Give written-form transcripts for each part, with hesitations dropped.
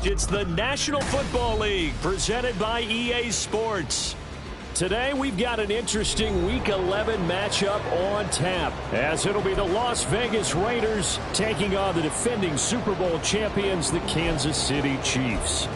It's the National Football League presented by EA Sports. Today we've got an interesting Week 11 matchup on tap, as it'll be the Las Vegas Raiders taking on the defending Super Bowl champions, the Kansas City Chiefs.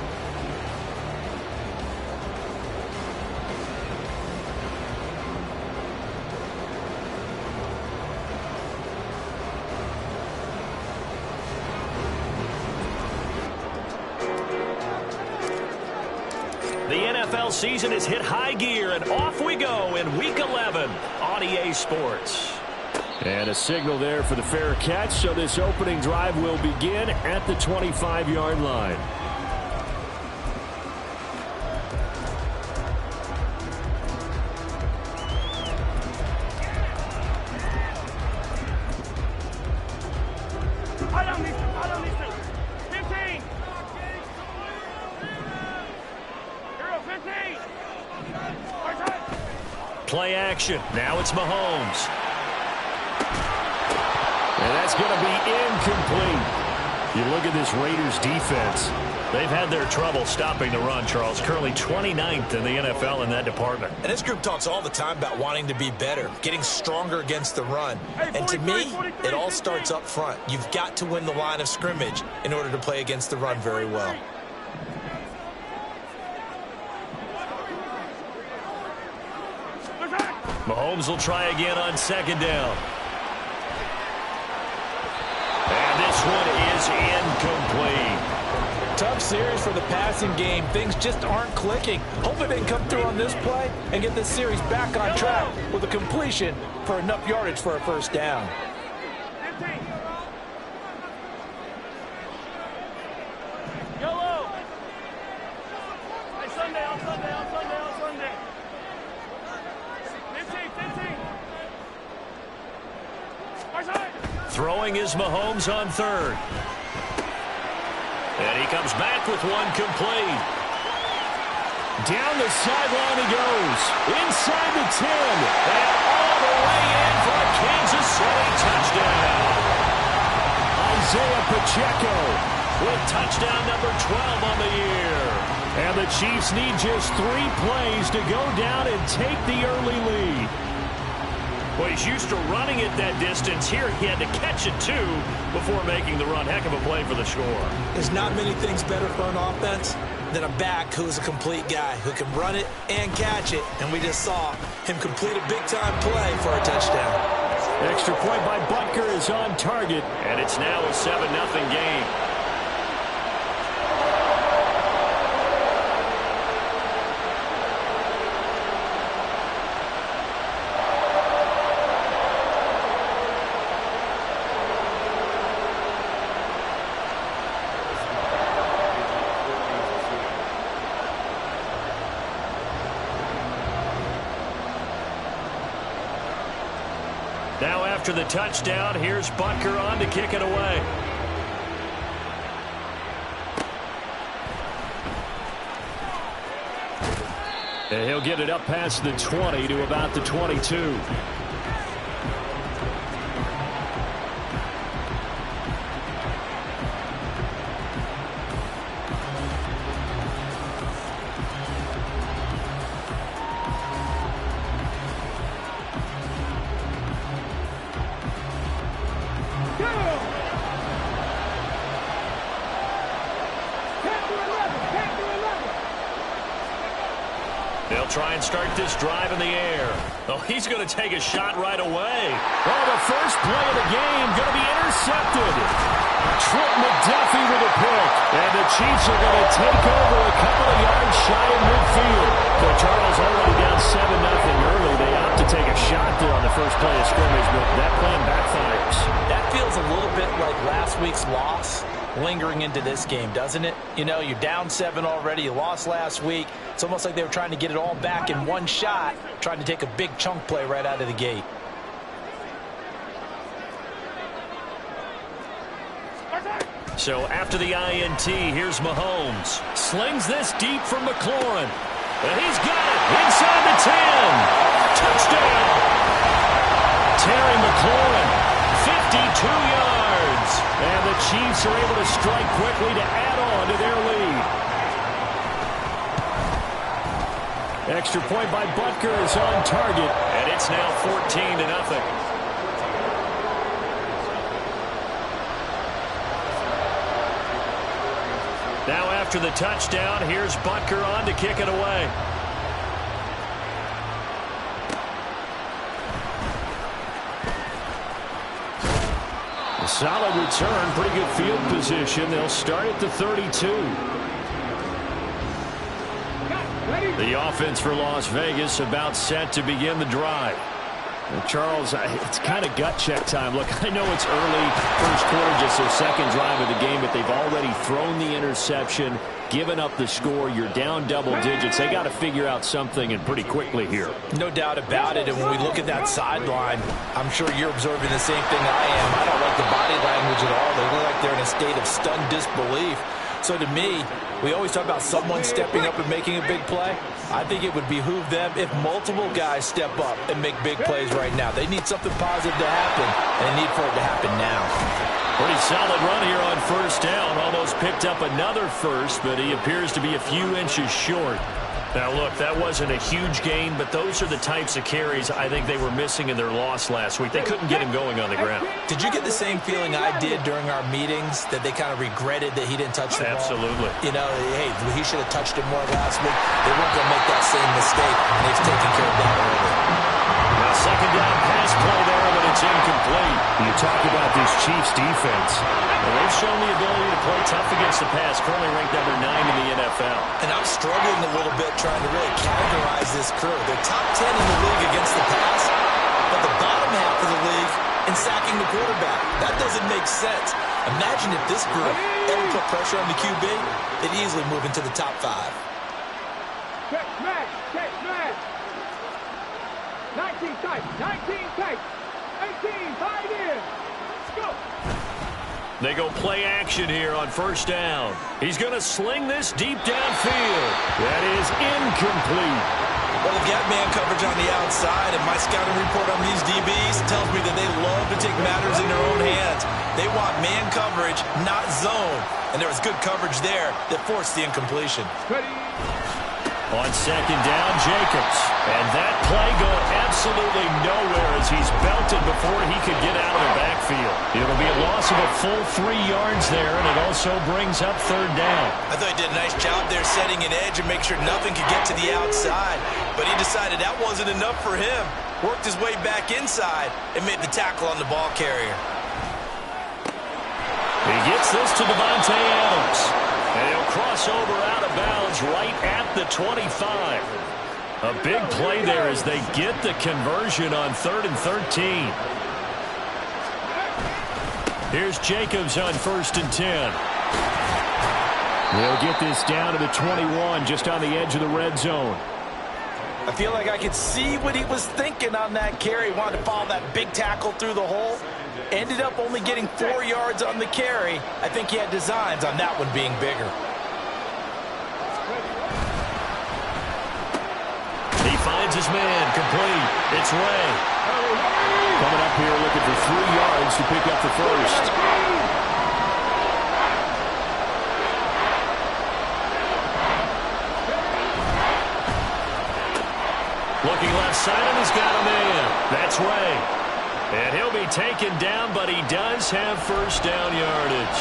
The NFL season has hit high gear, and off we go in Week 11 on EA Sports. And a signal there for the fair catch, so this opening drive will begin at the 25-yard line. Play action. Now it's Mahomes. And that's going to be incomplete. You look at this Raiders defense. They've had their trouble stopping the run, Charles. Currently 29th in the NFL in that department. And this group talks all the time about wanting to be better, getting stronger against the run. And to me, it all starts up front. You've got to win the line of scrimmage in order to play against the run very well. Mahomes will try again on second down. And this one is incomplete. Tough series for the passing game. Things just aren't clicking. Hopefully they can come through on this play and get this series back on track with a completion for enough yardage for a first down. Throwing is Mahomes on third. And he comes back with one complete. Down the sideline he goes. Inside the 10. And all the way in for a Kansas City touchdown. Isaiah Pacheco with touchdown number 12 on the year. And the Chiefs need just 3 plays to go down and take the early lead. Well, he's used to running it that distance. Here he had to catch it, too, before making the run. Heck of a play for the score. There's not many things better for an offense than a back who's a complete guy who can run it and catch it. And we just saw him complete a big-time play for a touchdown. Extra point by Butker is on target, and it's now a 7-0 game. Now after the touchdown, here's Butker on to kick it away. And he'll get it up past the 20 to about the 22. They'll try and start this drive in the air. Oh, he's going to take a shot right away. Oh, the first play of the game going to be intercepted. Trent McDuffie with a pick. And the Chiefs are going to take over a couple of yards shy of midfield. So Charles already down 7-0 early. They opt to take a shot there on the first play of scrimmage, but that plan backfires. That feels a little bit like last week's loss lingering into this game, doesn't it? You know, you're down 7 already. You lost last week. It's almost like they were trying to get it all back in one shot, trying to take a big chunk play right out of the gate. So after the INT, here's Mahomes. Slings this deep from McLaurin. And he's got it inside the 10. Touchdown. Terry McLaurin, 52 yards. And the the Chiefs are able to strike quickly to add on to their lead. Extra point by Butker is on target, and it's now 14-0. Now after the touchdown, here's Butker on to kick it away. A solid return, pretty good field position. They'll start at the 32. The offense for Las Vegas about set to begin the drive. Charles, it's kind of gut check time. Look, I know it's early, first quarter, just their second drive of the game, but they've already thrown the interception, given up the score. You're down double digits. They got to figure out something, and pretty quickly here. No doubt about it, and when we look at that sideline, I'm sure you're observing the same thing I am. I don't like the body language at all. They look like they're in a state of stunned disbelief. So to me, we always talk about someone stepping up and making a big play. I think it would behoove them if multiple guys step up and make big plays right now. They need something positive to happen, and they need for it to happen now. Pretty solid run here on first down. Almost picked up another first, but he appears to be a few inches short. Now, look, that wasn't a huge gain, but those are the types of carries I think they were missing in their loss last week. They couldn't get him going on the ground. Did you get the same feeling I did during our meetings, that they kind of regretted that he didn't touch the ball? Absolutely. You know, hey, he should have touched it more last week. They weren't going to make that same mistake, and they've taken care of that early. Now, second down pass play there, but it's incomplete. You talk about this Chiefs defense. Well, they've shown the ability to play tough against the pass, currently ranked number 9 in the NFL. And I'm struggling a little bit trying to really categorize this crew. They're top 10 in the league against the pass, but the bottom half of the league in sacking the quarterback. That doesn't make sense. Imagine if this group ever put pressure on the QB, they'd easily move into the top 5. Check smash, 19 tight, 18, 5 in. Go. They go play action here on first down. He's going to sling this deep downfield. That is incomplete. Well, they've got man coverage on the outside, and my scouting report on these DBs tells me that they love to take matters in their own hands. They want man coverage, not zone. And there was good coverage there that forced the incompletion. Ready. On second down, Jacobs. And that play going absolutely nowhere as he's belted before he could get out of the backfield. It'll be a loss of a full 3 yards there, and it also brings up third down. I thought he did a nice job there setting an edge and make sure nothing could get to the outside. But he decided that wasn't enough for him. Worked his way back inside and made the tackle on the ball carrier. He gets this to Devontae Adams. And he'll cross over out of bounds right at the 25. A big play there as they get the conversion on 3rd and 13. Here's Jacobs on 1st and 10. They'll get this down to the 21, just on the edge of the red zone. I feel like I could see what he was thinking on that carry. He wanted to follow that big tackle through the hole. Ended up only getting 4 yards on the carry. I think he had designs on that one being bigger. He finds his man, complete. It's Ray. Coming up here looking for 3 yards to pick up the first. Looking left side, and he's got a man. That's Ray. And he'll be taken down, but he does have first down yardage.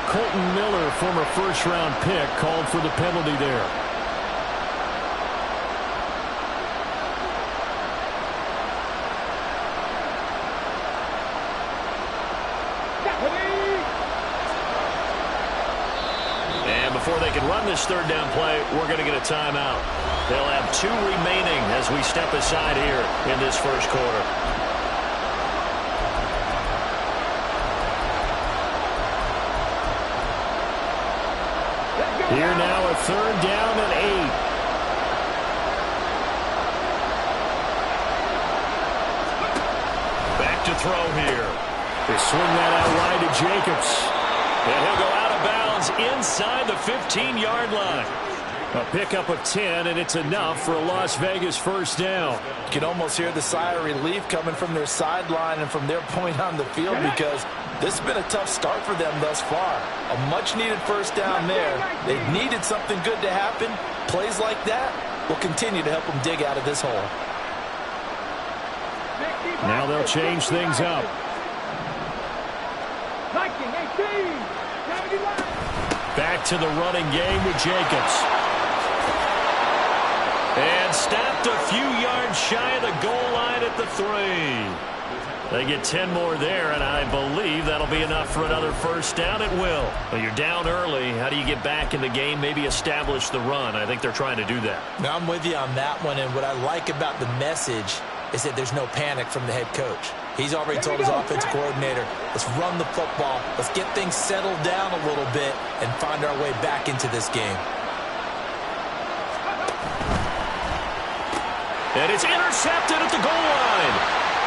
Colton Miller, former first-round pick, called for the penalty there. And before they can run this third down play, we're going to get a timeout. They'll have 2 remaining as we step aside here in this first quarter. Here now, a 3rd down and 8. Back to throw here. They swing that out wide to Jacobs. And he'll go out of bounds inside the 15-yard line. A pickup of 10, and it's enough for a Las Vegas first down. You can almost hear the sigh of relief coming from their sideline and from their point on the field, because This has been a tough start for them thus far. A much-needed first down there. They've needed something good to happen. Plays like that will continue to help them dig out of this hole. Now they'll change things up. Back to the running game with Jacobs. And stopped a few yards shy of the goal line at the 3. They get 10 more there, and I believe that'll be enough for another first down. It will. But you're down early. How do you get back in the game, maybe establish the run? I think they're trying to do that. Now, I'm with you on that one, and what I like about the message is that there's no panic from the head coach. He's already told his offensive coordinator, let's run the football, let's get things settled down a little bit and find our way back into this game. And it's intercepted at the goal line.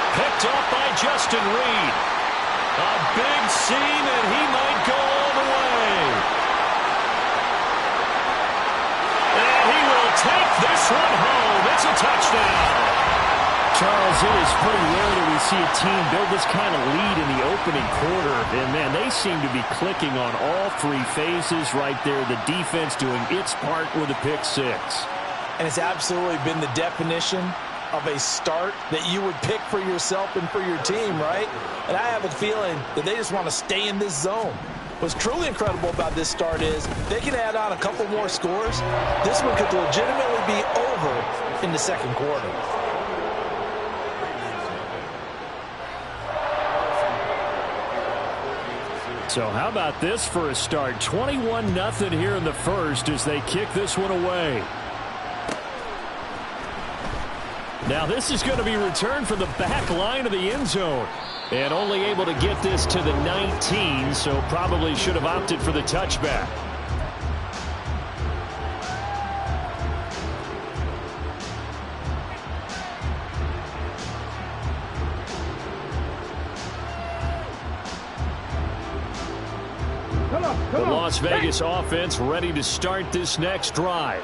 Picked up by Justin Reed. A big seam, and he might go all the way. And he will take this one home. It's a touchdown. Charles, it is pretty rare that we see a team build this kind of lead in the opening quarter. And, man, they seem to be clicking on all three phases right there. The defense doing its part with a pick six. And it's absolutely been the definition of a start that you would pick for yourself and for your team, right? And I have a feeling that they just want to stay in this zone. What's truly incredible about this start is they can add on a couple more scores. This one could legitimately be over in the second quarter. So how about this for a start? 21-0 here in the first as they kick this one away. Now this is going to be returned from the back line of the end zone. And only able to get this to the 19, so probably should have opted for the touchback. The Las Vegas offense ready to start this next drive.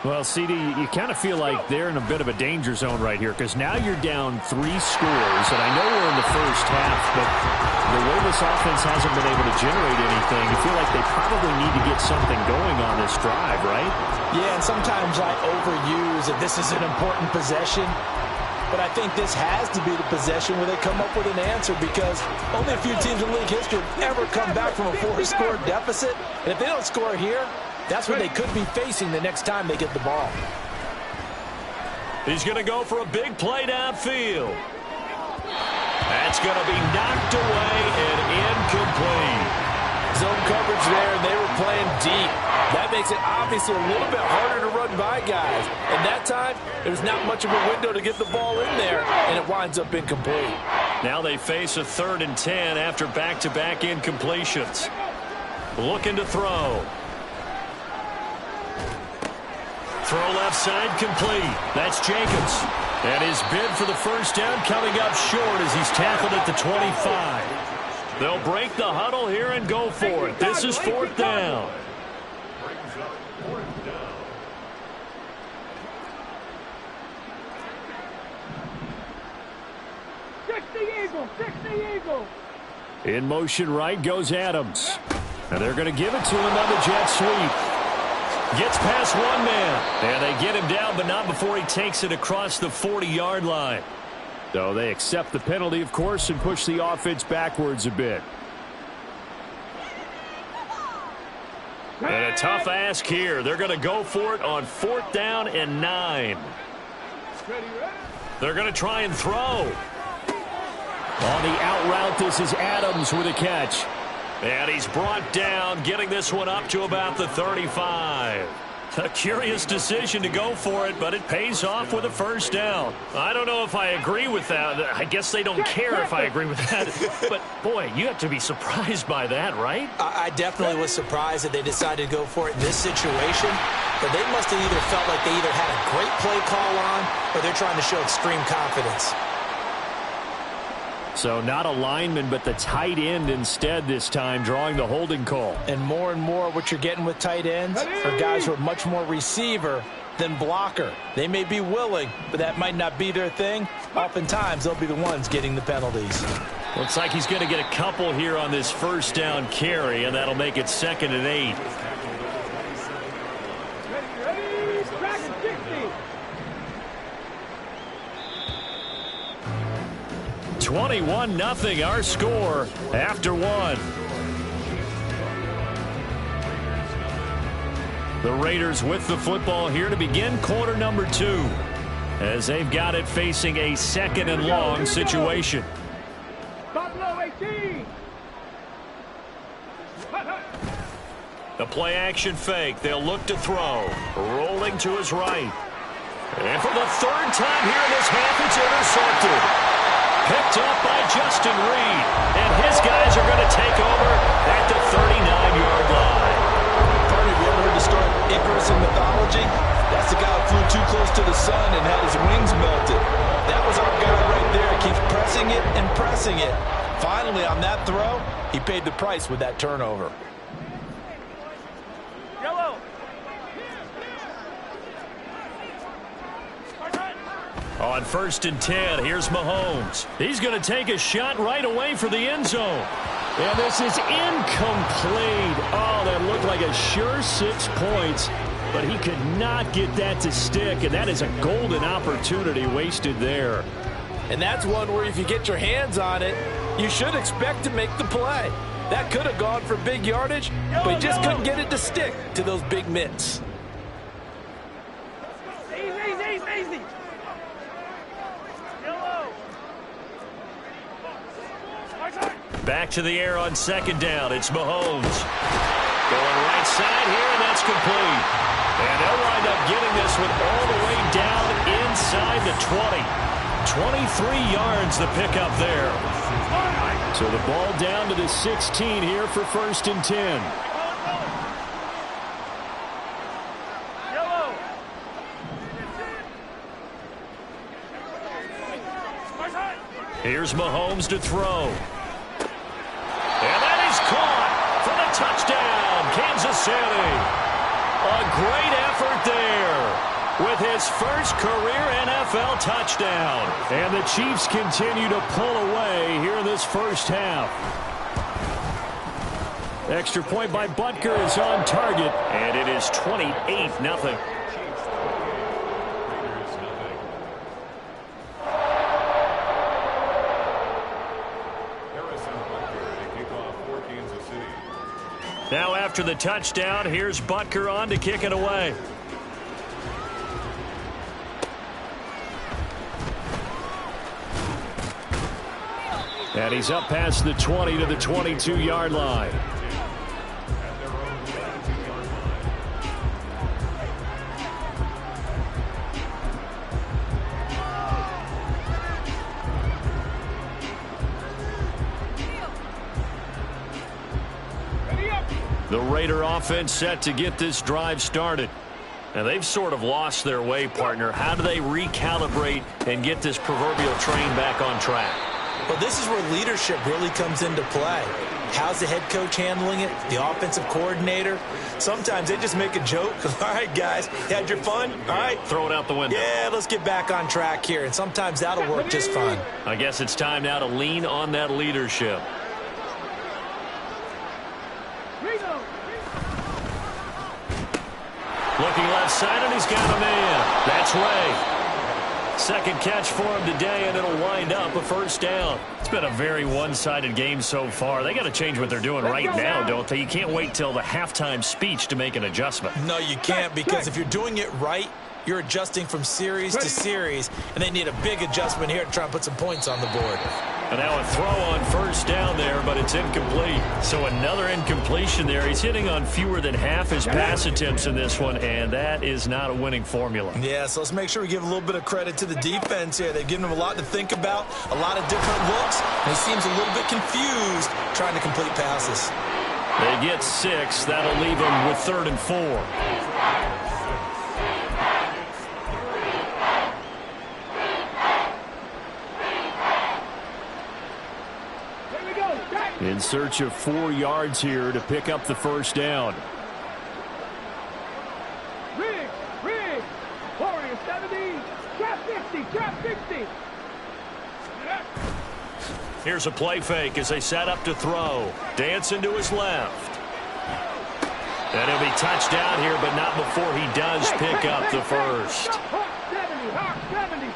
Well, CD, you kind of feel like they're in a bit of a danger zone right here because now you're down 3 scores, and I know we're in the first half, but the way this offense hasn't been able to generate anything, you feel like they probably need to get something going on this drive, right? Yeah, and sometimes I overuse that this is an important possession. But I think this has to be the possession where they come up with an answer because only a few teams in league history have ever come back from a 4-score deficit. And if they don't score here, that's what they could be facing the next time they get the ball. He's going to go for a big play downfield. That's going to be knocked away and incomplete. Zone coverage there, and they were playing deep. That makes it obviously a little bit harder to run by guys. And that time, there's not much of a window to get the ball in there, and it winds up incomplete. Now they face a 3rd and 10 after back-to-back incompletions. Looking to throw. Throw left side complete. That's Jacobs. And his bid for the first down coming up short as he's tackled at the 25. They'll break the huddle here and go for it. This is 4th down. In motion right goes Adams. And they're going to give it to him on the jet sweep. Gets past one man. And they get him down, but not before he takes it across the 40-yard line. So they accept the penalty, of course, and push the offense backwards a bit. And a tough ask here. They're going to go for it on 4th down and 9. They're going to try and throw. On the out route, this is Adams with a catch. And he's brought down, getting this one up to about the 35. A curious decision to go for it, but it pays off with a first down. I don't know if I agree with that. I guess they don't care if I agree with that. But, boy, you have to be surprised by that, right? I definitely was surprised that they decided to go for it in this situation. But they must have either felt like they either had a great play call on or they're trying to show extreme confidence. So not a lineman, but the tight end instead this time, drawing the holding call. And more what you're getting with tight ends are guys who are much more receiver than blocker. They may be willing, but that might not be their thing. Oftentimes, they'll be the ones getting the penalties. Looks like he's going to get a couple here on this first down carry, and that'll make it 2nd and 8. Ready, track and 60. 21-0 our score after 1. The Raiders with the football here to begin quarter number 2, as they've got it facing a 2nd and long situation. Buffalo 18. The play action fake. They'll look to throw. Rolling to his right. And for the 3rd time here in this half, it's intercepted. Picked up by Justin Reed. And his guys are going to take over at the 39-yard line. Bernie, have you ever heard the story of Icarus in mythology? That's the guy who flew too close to the sun and had his wings melted. That was our guy right there. He keeps pressing it and pressing it. Finally, on that throw, he paid the price with that turnover. Yellow. On 1st and 10, here's Mahomes. He's going to take a shot right away for the end zone. And this is incomplete. Oh, that looked like a sure 6 points. But he could not get that to stick, and that is a golden opportunity wasted there. And that's one where if you get your hands on it, you should expect to make the play. That could have gone for big yardage, but he just couldn't get it to stick to those big mitts. Easy. Yellow. Back to the air on 2nd down. It's Mahomes. Going right side here, and that's complete. And they'll wind up getting this one all the way down inside the 20. 23 yards the pickup there. So the ball down to the 16 here for 1st and 10. Yellow. Here's Mahomes to throw. And that is caught for the touchdown, Kansas City. A great effort there with his first career NFL touchdown. And the Chiefs continue to pull away here in this first half. Extra point by Butker is on target, and it is 28-0. Now after the touchdown, here's Butker on to kick it away. And he's up past the 20 to the 22-yard line. The Raider offense set to get this drive started. And they've sort of lost their way, partner. How do they recalibrate and get this proverbial train back on track? Well, this is where leadership really comes into play. How's the head coach handling it? The offensive coordinator? Sometimes they just make a joke. All right, guys, you had your fun? All right. Throw it out the window. Yeah, let's get back on track here. And sometimes that'll work just fine. I guess it's time now to lean on that leadership. Looking left side, and he's got a man. That's Ray. Second catch for him today, and it'll wind up a first down. It's been a very one-sided game so far. They got to change what they're doing right now, don't they? You can't wait till the halftime speech to make an adjustment. No, you can't, because if you're doing it right, you're adjusting from series to series, and they need a big adjustment here to try and put some points on the board. And now a throw on first down there, but it's incomplete. So another incompletion there. He's hitting on fewer than half his pass attempts in this one, and that is not a winning formula. Yeah, so let's make sure we give a little bit of credit to the defense here. They've given him a lot to think about, a lot of different looks, and he seems a little bit confused trying to complete passes. They get 6. That'll leave them with 3rd and 4. In search of 4 yards here to pick up the first down. Rig. Here's a play fake as they set up to throw. Dancing to his left. And he'll be touched down here, but not before he does pick up the first. 70.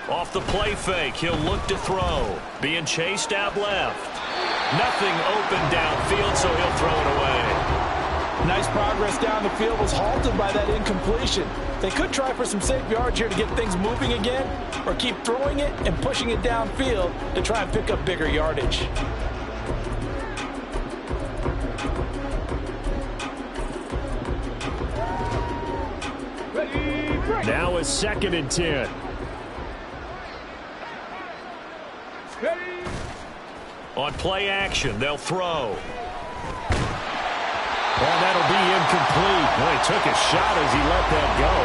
Off the play fake, he'll look to throw. Being chased out left. Nothing open downfield, so he'll throw it away. Nice progress down the field was halted by that incompletion. They could try for some safe yards here to get things moving again, or keep throwing it and pushing it downfield to try and pick up bigger yardage. Now a 2nd and 10. On play action, they'll throw. And that'll be incomplete. Well, he took a shot as he let that go.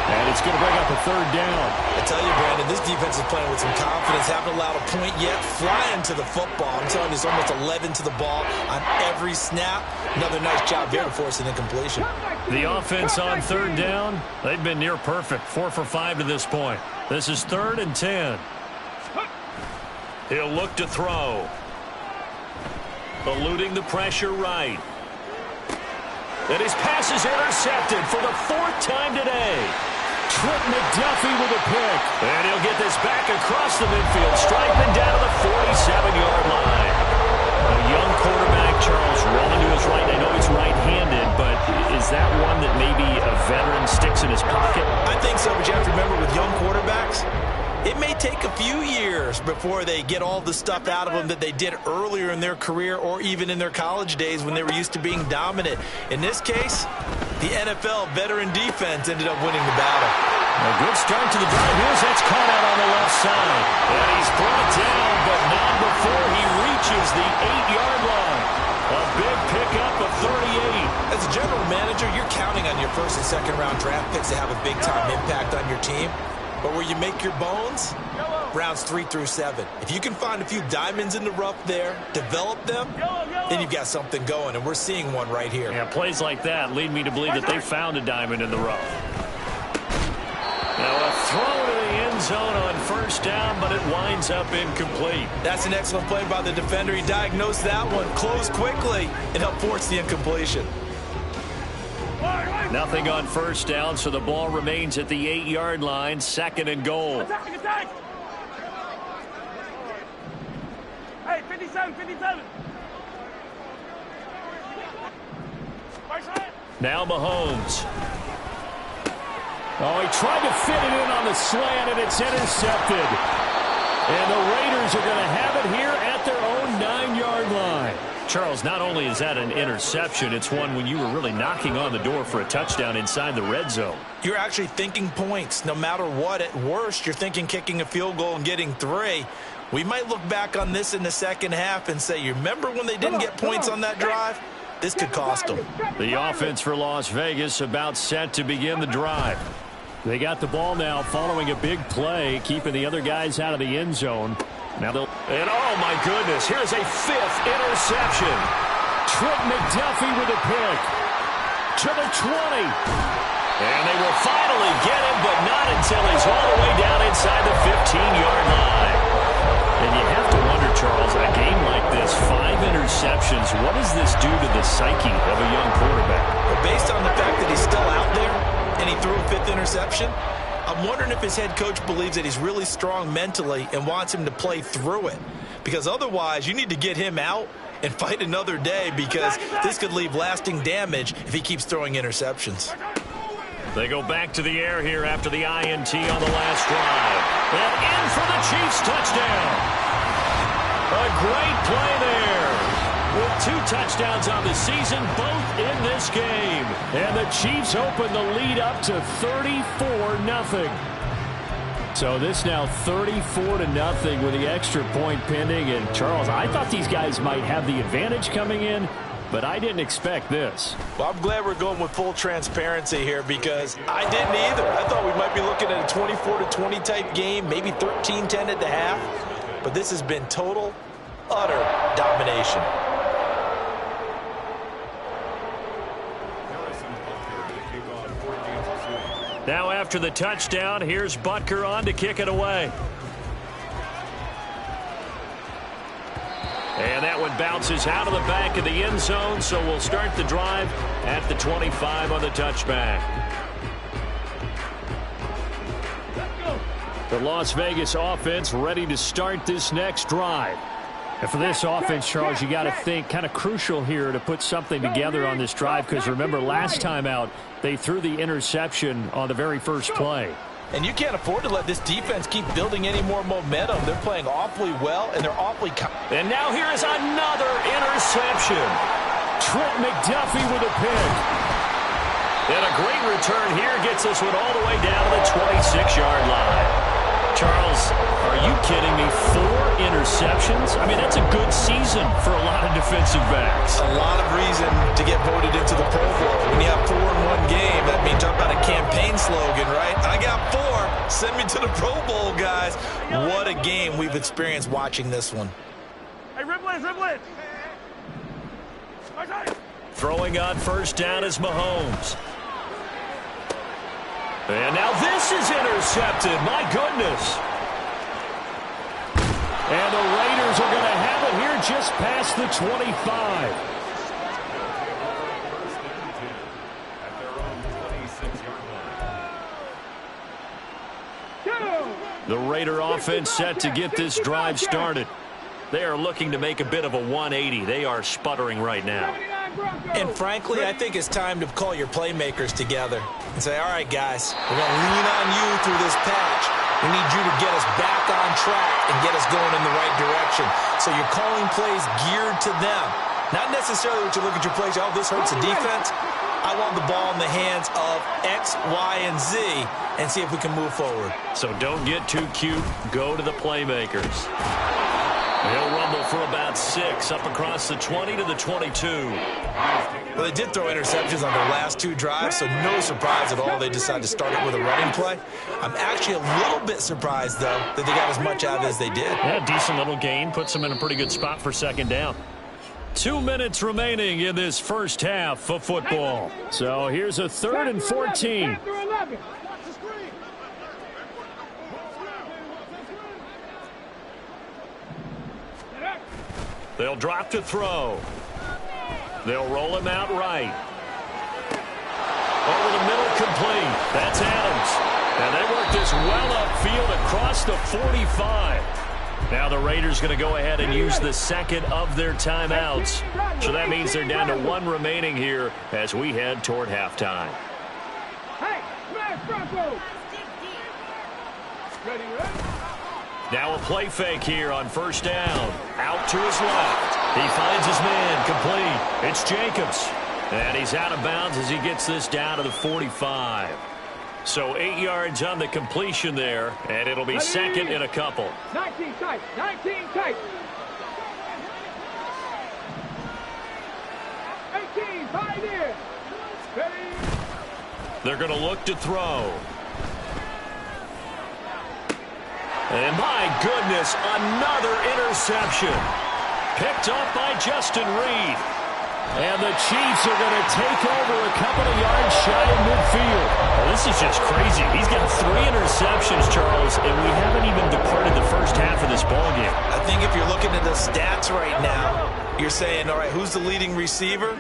And it's going to bring up a 3rd down. I tell you, Brandon, this defense is playing with some confidence. Haven't allowed a point yet. Flying to the football. I'm telling you, it's almost 11 to the ball on every snap. Another nice job here to force an incompletion. The offense on 3rd down, they've been near perfect. 4 for 5 to this point. This is 3rd and 10. He'll look to throw. Eluding the pressure right. And his pass is intercepted for the 4th time today. Trent McDuffie with a pick. And he'll get this back across the midfield stripe and down to the 47-yard line. A young quarterback, Charles, rolling to his right. I know he's right-handed, but is that one that maybe a veteran sticks in his pocket? I think so, but you have to remember with young quarterbacks, it may take a few years before they get all the stuff out of them that they did earlier in their career or even in their college days when they were used to being dominant. In this case, the NFL veteran defense ended up winning the battle. A good start to the drive. Here's that's caught out on the left side. And he's brought down, but not before he reaches the 8-yard line. A big pickup of 38. As a general manager, you're counting on your 1st and 2nd round draft picks to have a big-time impact on your team. But where you make your bones, rounds 3 through 7. If you can find a few diamonds in the rough there, develop them, then you've got something going, and we're seeing one right here. Yeah, plays like that lead me to believe that they found a diamond in the rough. Now a throw to the end zone on 1st down, but it winds up incomplete. That's an excellent play by the defender. He diagnosed that one, closed quickly, and helped force the incompletion. Nothing on 1st down, so the ball remains at the 8-yard line, 2nd and goal. Attack! Hey, 57. Now Mahomes. Oh, he tried to fit it in on the slant, and it's intercepted. And the Raiders are going to have it here at their own 9-yard line. Charles, not only is that an interception, it's one when you were really knocking on the door for a touchdown inside the red zone. You're actually thinking points. No matter what, at worst, you're thinking kicking a field goal and getting 3. We might look back on this in the 2nd half and say, you remember when they didn't get points on that drive? This could cost them. The offense for Las Vegas about set to begin the drive. They got the ball now following a big play, keeping the other guys out of the end zone. Now they'll, and oh my goodness, here's a 5th interception. Trent McDuffie with a pick to the 20. And they will finally get him, but not until he's all the way down inside the 15-yard line. And you have to wonder, Charles, a game like this, 5 interceptions, what does this do to the psyche of a young quarterback? But based on the fact that he's still out there and he threw a 5th interception, I'm wondering if his head coach believes that he's really strong mentally and wants him to play through it. Because otherwise, you need to get him out and fight another day, because this could leave lasting damage if he keeps throwing interceptions. They go back to the air here after the INT on the last drive. And in for the Chiefs touchdown. A great play there. With 2 touchdowns on the season, both in this game. And the Chiefs open the lead up to 34-0. So this now 34-0 with the extra point pending. And Charles, I thought these guys might have the advantage coming in, but I didn't expect this. Well, I'm glad we're going with full transparency here, because I didn't either. I thought we might be looking at a 24-20 type game, maybe 13-10 at the half. But this has been total, utter domination. Now after the touchdown, here's Butker on to kick it away. And that one bounces out of the back of the end zone, so we'll start the drive at the 25 on the touchback. The Las Vegas offense ready to start this next drive. And for this offense, Charles, you got to think kind of crucial here to put something together on this drive, because remember last time out they threw the interception on the very first play. And you can't afford to let this defense keep building any more momentum. They're playing awfully well, and they're awfully... And now here is another interception. Trent McDuffie with a pick. And a great return here gets this one all the way down to the 26-yard line. Charles, are you kidding me? 4 interceptions? I mean, that's a good season for a lot of defensive backs. A lot of reason to get voted into the Pro Bowl. When you have 4 in one game, that means talk about a campaign slogan, right? I got 4. Send me to the Pro Bowl, guys. What a game we've experienced watching this one. Hey, Riblin, Riblin. Throwing on first down is Mahomes. And now this is intercepted. My goodness. And the Raiders are going to have it here just past the 25. The Raider offense set to get this drive started. They are looking to make a bit of a 180. They are sputtering right now. And frankly, I think it's time to call your playmakers together and say, all right, guys, we're going to lean on you through this patch. We need you to get us back on track and get us going in the right direction. So you're calling plays geared to them. Not necessarily what you look at your plays, oh, this hurts the defense. I want the ball in the hands of X, Y, and Z and see if we can move forward. So don't get too cute. Go to the playmakers. He'll rumble for about 6 up across the 20 to the 22. Well, they did throw interceptions on their last 2 drives, so no surprise at all they decided to start it with a running play. I'm actually a little bit surprised, though, that they got as much out of it as they did. Yeah, decent little gain. Puts them in a pretty good spot for second down. 2 minutes remaining in this first half of football. So here's a 3rd and 14. They'll drop to throw. They'll roll him out right. Over the middle, complete. That's Adams. And they work this well upfield across the 45. Now the Raiders going to go ahead and use the second of their timeouts. So that means they're down to 1 remaining here as we head toward halftime. Hey, smash Bronco. Ready, ready? Now a play fake here on first down. Out to his left. He finds his man, complete. It's Jacobs. And he's out of bounds as he gets this down to the 45. So 8 yards on the completion there, and it'll be second and a couple. 19 tight, 19 tight. 18, 5 in. Ready? They're going to look to throw. And my goodness, another interception. Picked off by Justin Reed. And the Chiefs are going to take over a couple of yards shy of midfield. Well, this is just crazy. He's got 3 interceptions, Charles, and we haven't even departed the first half of this ballgame. I think if you're looking at the stats right now, you're saying, all right, who's the leading receiver?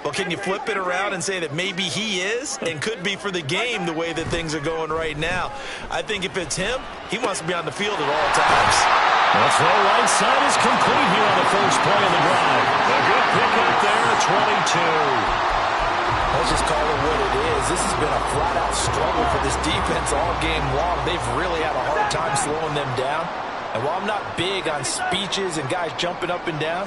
Well, can you flip it around and say that maybe he is and could be for the game the way that things are going right now? I think if it's him, he wants to be on the field at all times. The throw right side is complete here on the first play of the drive. A good pickup there at 22. Let's just call it what it is. This has been a flat-out struggle for this defense all game long. They've really had a hard time slowing them down. And while I'm not big on speeches and guys jumping up and down,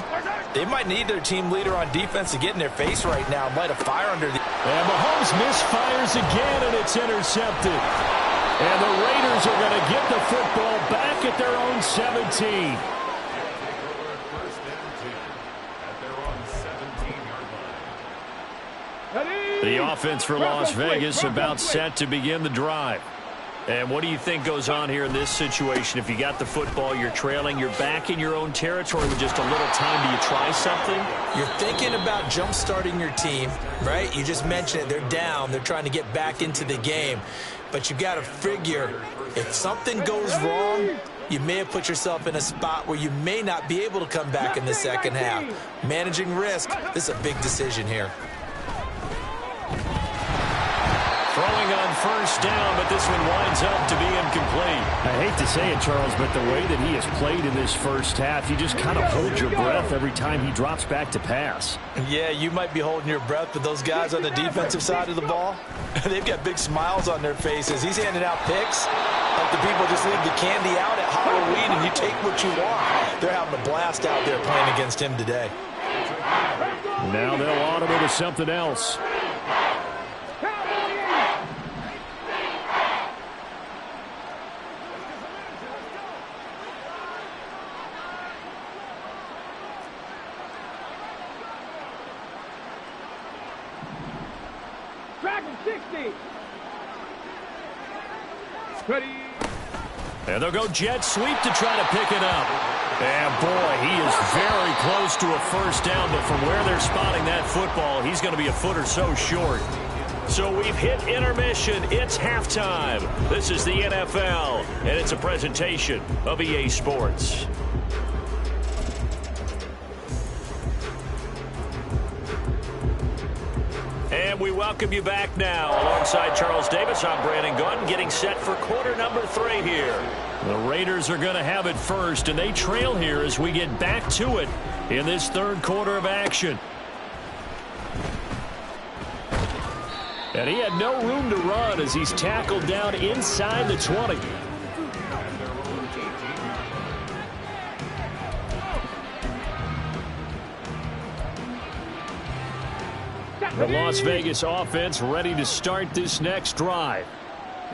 they might need their team leader on defense to get in their face right now, light a fire under the... And Mahomes misfires again, and it's intercepted. And the Raiders are going to get the football back at their own 17. The offense for Las Vegas about set to begin the drive. And what do you think goes on here in this situation? If you got the football, you're trailing, you're back in your own territory with just a little time. Do you try something? You're thinking about jump-starting your team, right? You just mentioned it. They're down. They're trying to get back into the game. But you got to figure, if something goes wrong, you may have put yourself in a spot where you may not be able to come back in the second half. Managing risk, this is a big decision here. Throwing on first down, but this one winds up to be incomplete. I hate to say it, Charles, but the way that he has played in this first half, you just kind of hold your breath every time he drops back to pass. Yeah, you might be holding your breath, but those guys on the defensive side of the ball, they've got big smiles on their faces. He's handing out picks like the people just leave the candy out at Halloween and you take what you want. They're having a blast out there playing against him today. Now they'll audible to something else. Ready. And they'll go jet sweep to try to pick it up. And boy, he is very close to a first down, but from where they're spotting that football, he's going to be a foot or so short. So we've hit intermission. It's halftime. This is the NFL, and it's a presentation of EA Sports. And we welcome you back now. Alongside Charles Davis, I'm Brandon Gunn, getting set for quarter number 3 here. The Raiders are going to have it first, and they trail here as we get back to it in this third quarter of action. And he had no room to run as he's tackled down inside the 20. The Las Vegas offense ready to start this next drive.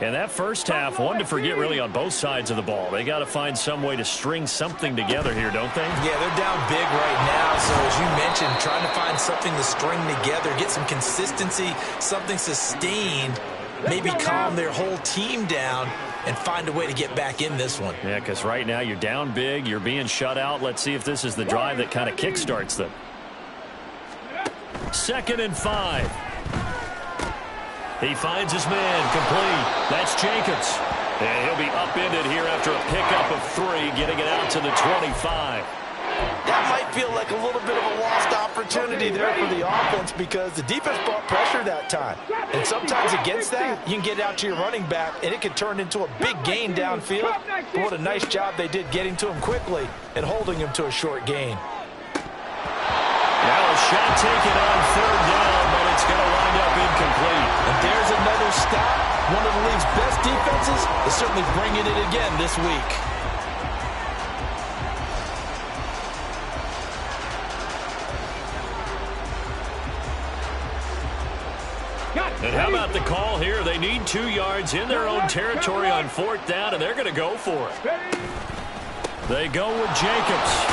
And that first half, one to forget really on both sides of the ball. They got to find some way to string something together here, don't they? Yeah, they're down big right now. So as you mentioned, trying to find something to string together, get some consistency, something sustained, maybe calm their whole team down and find a way to get back in this one. Yeah, because right now you're down big, you're being shut out. Let's see if this is the drive that kind of kickstarts them. 2nd and 5. He finds his man complete. That's Jacobs. And he'll be upended here after a pickup of 3, getting it out to the 25. That might feel like a little bit of a lost opportunity there for the offense because the defense brought pressure that time. And sometimes against that, you can get out to your running back, and it can turn into a big gain downfield. But what a nice job they did getting to him quickly and holding him to a short gain. Now a shot taken on 3rd down, but it's going to wind up incomplete. And there's another stop. One of the league's best defenses is certainly bringing it again this week. And how about the call here? They need 2 yards in their own territory on 4th down, and they're going to go for it. They go with Jacobs.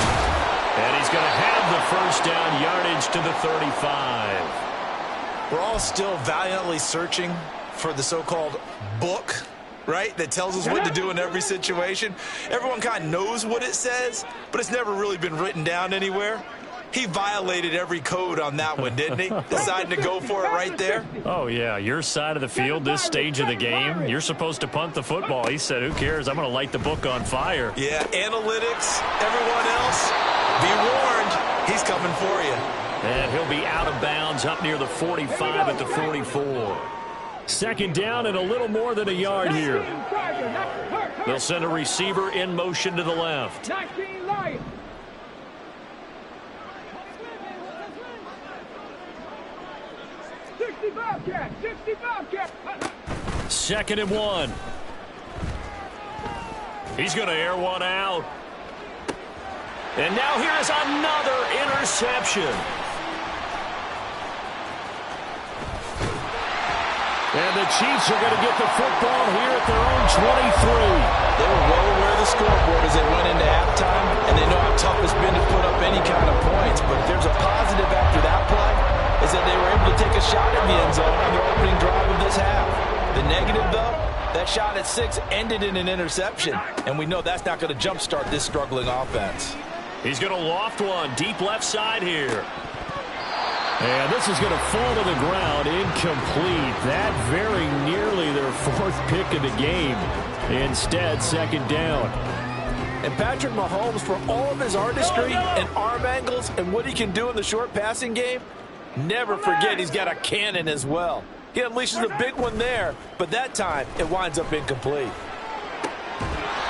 And he's going to have the first down, yardage to the 35. We're all still valiantly searching for the so-called book, right, that tells us what to do in every situation. Everyone kind of knows what it says, but it's never really been written down anywhere. He violated every code on that one, didn't he? Deciding to go for it right there. Oh, yeah, your side of the field, this stage of the game, you're supposed to punt the football. He said, who cares? I'm going to light the book on fire. Yeah, analytics, everyone else, be warned, he's coming for you. And he'll be out of bounds up near the 45 at the 44. 2nd down and a little more than a yard here. They'll send a receiver in motion to the left. 19 Lions. Bobcat, 60 Bobcat. 2nd and 1. He's going to air one out. And now here is another interception. And the Chiefs are going to get the football here at their own 23. They were well aware of the scoreboard as they went into halftime, and they know how tough it's been to put up any kind of points. But if there's a positive after that play, is that they were able to take a shot at the end zone on their opening drive of this half. The negative, though, that shot at 6 ended in an interception. And we know that's not going to jumpstart this struggling offense. He's going to loft one deep left side here. And this is going to fall to the ground, incomplete. That very nearly their 4th pick of the game. Instead, 2nd down. And Patrick Mahomes, for all of his artistry and arm angles and what he can do in the short passing game, never forget he's got a cannon as well. He unleashes a big one there, but that time it winds up incomplete.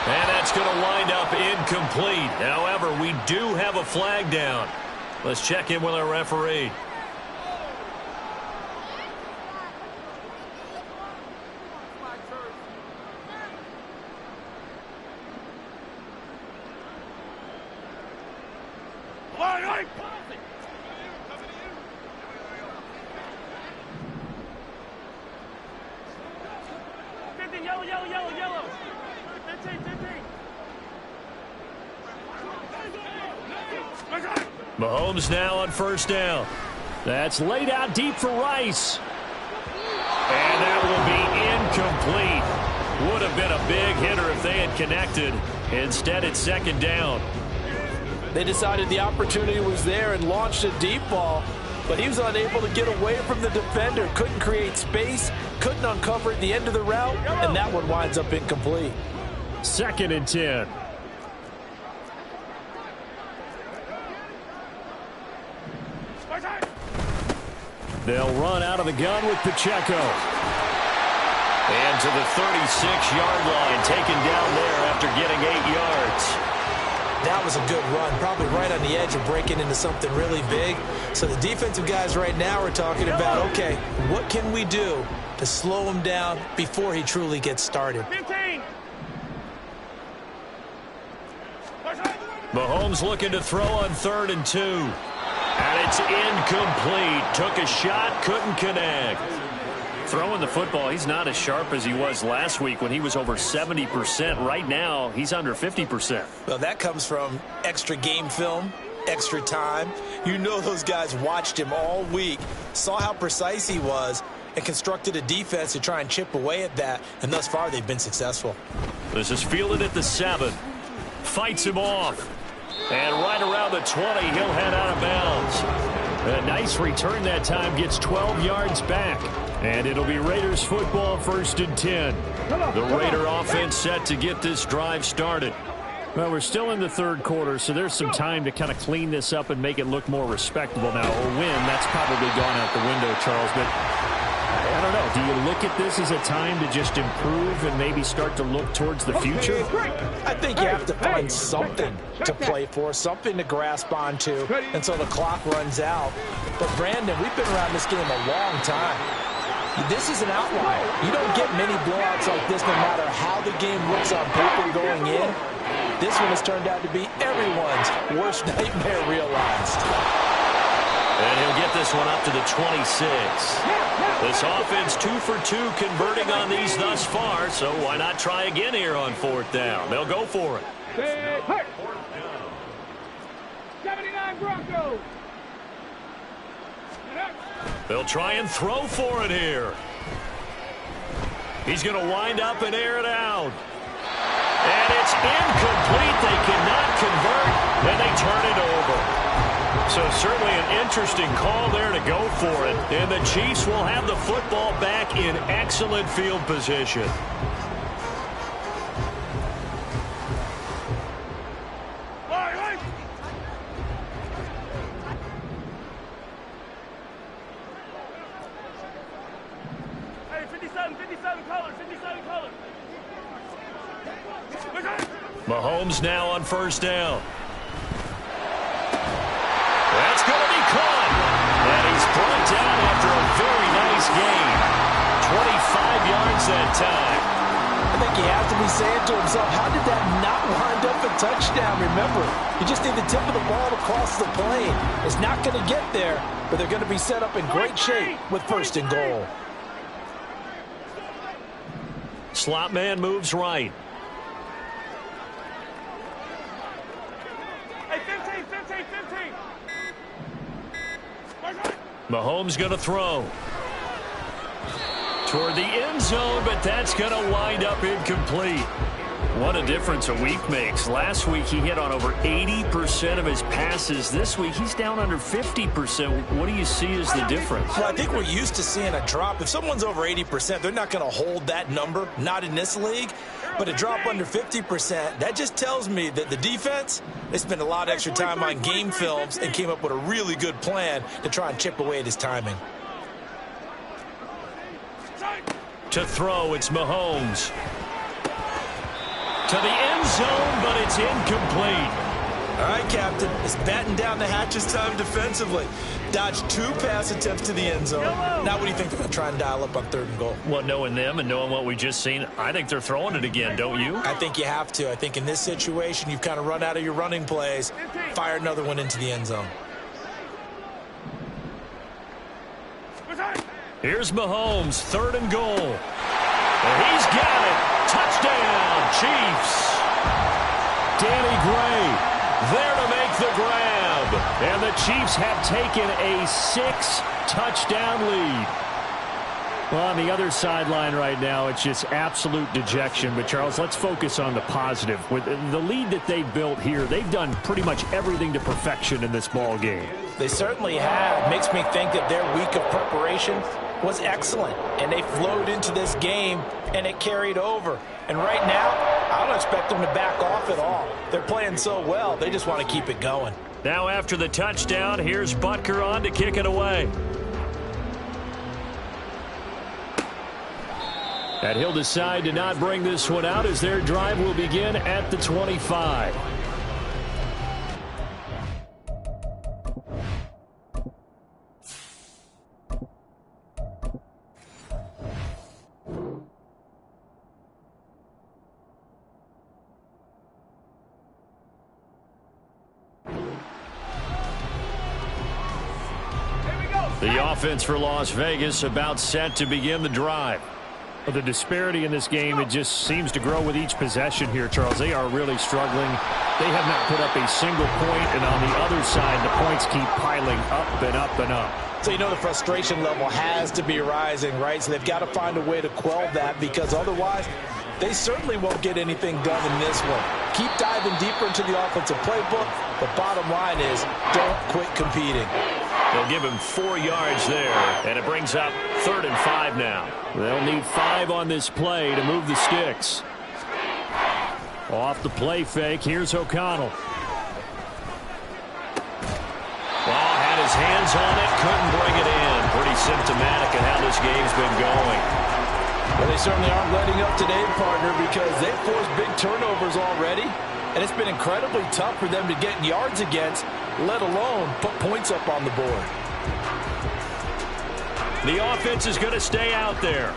And that's going to wind up incomplete. However, we do have a flag down. Let's check in with our referee. Yellow. 15. Mahomes now on 1st down. That's laid out deep for Rice. And that will be incomplete. Would have been a big hitter if they had connected. Instead, it's 2nd down. They decided the opportunity was there and launched a deep ball, but he was unable to get away from the defender. Couldn't create space, couldn't uncover at the end of the route, and that one winds up incomplete. 2nd and 10. They'll run out of the gun with Pacheco. And to the 36-yard line, taken down there after getting 8 yards. That was a good run, probably right on the edge of breaking into something really big. So the defensive guys right now are talking about, okay, what can we do to slow him down before he truly gets started? 15. Mahomes looking to throw on 3rd and 2. And it's incomplete. Took a shot, couldn't connect. Throwing the football, he's not as sharp as he was last week when he was over 70%. Right now, he's under 50%. Well, that comes from extra game film, extra time. You know those guys watched him all week, saw how precise he was, and constructed a defense to try and chip away at that. And thus far, they've been successful. This is fielded at the 7. Fights him off. And right around the 20, he'll head out of bounds. A nice return that time, gets 12 yards back. And it'll be Raiders football, 1st and 10. The Raider offense set to get this drive started. Well, we're still in the 3rd quarter, so there's some time to kind of clean this up and make it look more respectable. Now, a win, that's probably gone out the window, Charles, but I don't know. Do you look at this as a time to just improve and maybe start to look towards the future? I think you have to find something to play for, something to grasp onto until the clock runs out. But, Brandon, we've been around this game a long time. This is an outlier. You don't get many blowouts like this no matter how the game looks on paper going in. This one has turned out to be everyone's worst nightmare realized. And he'll get this one up to the 26. This offense 2 for 2 converting on these thus far, so why not try again here on 4th down? They'll go for it. 79 Broncos. They'll try and throw for it here. He's going to wind up and air it out. And it's incomplete. They cannot convert, and they turn it over. So certainly an interesting call there to go for it. And the Chiefs will have the football back in excellent field position. Hey, 57 colors. Mahomes now on 1st down. That's going to be caught. And he's brought down after a very nice gain. 25 yards that time. I think he has to be saying to himself, how did that not wind up a touchdown? Remember, you just need the tip of the ball to cross the plane. It's not going to get there, but they're going to be set up in great shape with 1st and goal. Slot man moves right. Hey, 15. Mahomes going to throw. toward the end zone, but that's going to wind up incomplete. What a difference a week makes. Last week he hit on over 80% of his passes. This week he's down under 50%. What do you see as the difference? Well, I think we're used to seeing a drop. If someone's over 80%, they're not going to hold that number, not in this league. But a drop under 50%, that just tells me that the defense, they spent a lot of extra time on game films and came up with a really good plan to try and chip away at his timing. To throw, it's Mahomes. To the end zone, but it's incomplete. All right, Captain. It's batten down the hatches time defensively. Dodged 2 pass attempts to the end zone. Now what do you think they're going to try and dial up on 3rd and goal? Well, knowing them and knowing what we just seen, I think they're throwing it again, don't you? I think you have to. I think in this situation, you've kind of run out of your running plays. Fire another one into the end zone. Here's Mahomes, 3rd and goal. And he's got it. Touchdown, Chiefs. Danny Gray there to make the grab. And the Chiefs have taken a 6-touchdown lead. Well, on the other sideline right now, it's just absolute dejection. But, Charles, let's focus on the positive. With the lead that they've built here, they've done pretty much everything to perfection in this ball game. They certainly have. Makes me think that their week of preparation was excellent, and they flowed into this game, and it carried over. And right now, I don't expect them to back off at all. They're playing so well, they just want to keep it going. Now after the touchdown, here's Butker on to kick it away. And he'll decide to not bring this one out as their drive will begin at the 25. The offense for Las Vegas about set to begin the drive. The disparity in this game, it just seems to grow with each possession here, Charles. They are really struggling. They have not put up a single point, and on the other side, the points keep piling up and up and up. So you know the frustration level has to be rising, right? So they've got to find a way to quell that, because otherwise they certainly won't get anything done in this one. Keep diving deeper into the offensive playbook. The bottom line is don't quit competing. They'll give him 4 yards there, and it brings up 3rd and 5 now. They'll need 5 on this play to move the sticks. Off the play fake, here's O'Connell. Ball had his hands on it, couldn't bring it in. Pretty symptomatic of how this game's been going. Well, they certainly aren't letting up today, partner, because they've forced big turnovers already, and it's been incredibly tough for them to get yards against, let alone put points up on the board. The offense is going to stay out there.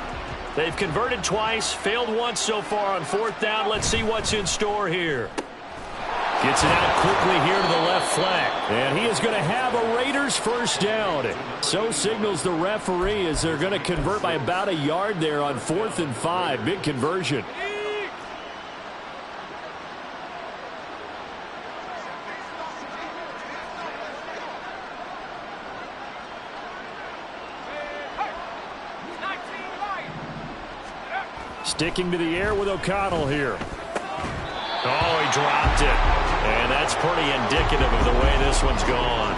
They've converted twice, failed once so far on 4th down. Let's see what's in store here. Gets it out quickly here to the left flank. And he is going to have a Raiders first down. So signals the referee as they're going to convert by about a yard there on 4th and 5. Big conversion. Sticking to the air with O'Connell here. Oh, he dropped it. And that's pretty indicative of the way this one's gone.